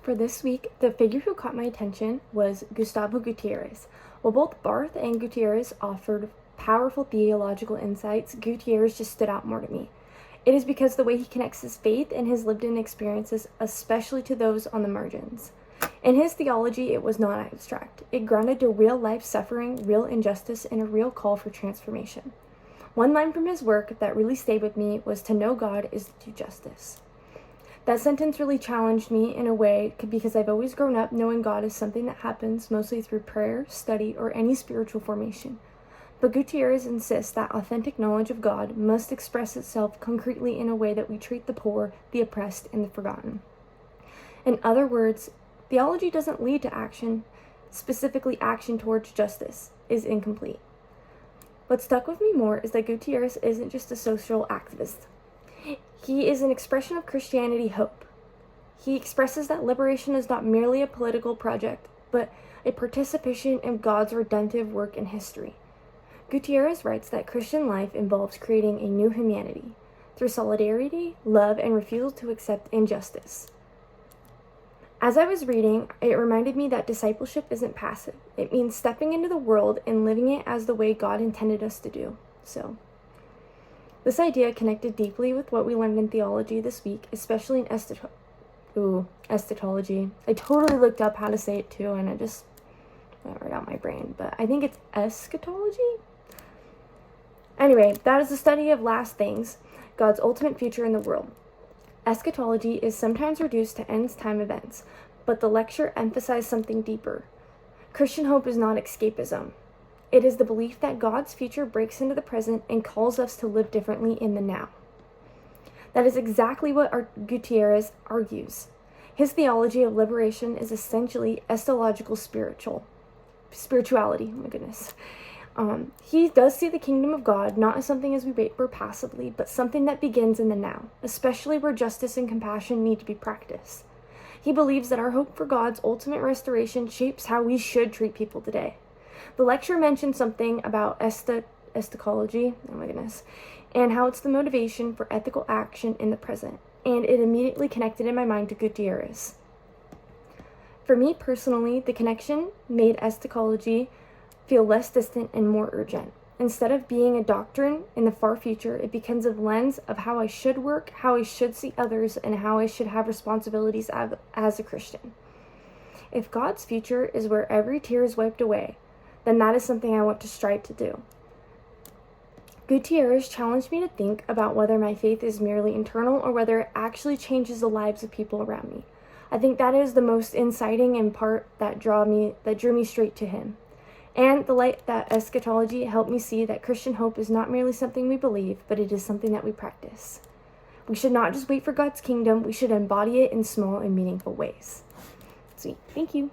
For this week, the figure who caught my attention was Gustavo Gutierrez. While both Barth and Gutierrez offered powerful theological insights, Gutierrez just stood out more to me. It is because the way he connects his faith and his lived-in experiences, especially to those on the margins. In his theology, it was not abstract. It grounded to real-life suffering, real injustice, and a real call for transformation. One line from his work that really stayed with me was, "To know God is to do justice." That sentence really challenged me in a way because I've always grown up knowing God is something that happens mostly through prayer, study, or any spiritual formation. But Gutierrez insists that authentic knowledge of God must express itself concretely in a way that we treat the poor, the oppressed, and the forgotten. In other words, theology doesn't lead to action, specifically action towards justice is incomplete. What stuck with me more is that Gutierrez isn't just a social activist. He is an expression of Christianity hope. He expresses that liberation is not merely a political project, but a participation in God's redemptive work in history. Gutierrez writes that Christian life involves creating a new humanity through solidarity, love, and refusal to accept injustice. As I was reading, it reminded me that discipleship isn't passive. It means stepping into the world and living it as the way God intended us to do. So, this idea connected deeply with what we learned in theology this week, especially in eschatology. I totally looked up how to say it too, and it just went right out my brain, but I think it's eschatology? Anyway, that is the study of last things, God's ultimate future in the world. Eschatology is sometimes reduced to end-time events, but the lecture emphasized something deeper. Christian hope is not escapism. It is the belief that God's future breaks into the present and calls us to live differently in the now. That is exactly what Gutierrez argues. His theology of liberation is essentially eschatological spirituality. Oh my goodness. He does see the kingdom of God not as something as we wait for passively, but something that begins in the now, especially where justice and compassion need to be practiced. He believes that our hope for God's ultimate restoration shapes how we should treat people today. The lecture mentioned something about eschatology, oh my goodness, and how it's the motivation for ethical action in the present, and it immediately connected in my mind to Gutierrez. For me personally, the connection made eschatology feel less distant and more urgent. Instead of being a doctrine in the far future, it becomes a lens of how I should work, how I should see others, and how I should have responsibilities as a Christian. If God's future is where every tear is wiped away, then that is something I want to strive to do. Gutierrez challenged me to think about whether my faith is merely internal or whether it actually changes the lives of people around me. I think that is the most inciting and part that drew me straight to him. And the light that eschatology helped me see that Christian hope is not merely something we believe, but it is something that we practice. We should not just wait for God's kingdom, we should embody it in small and meaningful ways. Sweet. Thank you.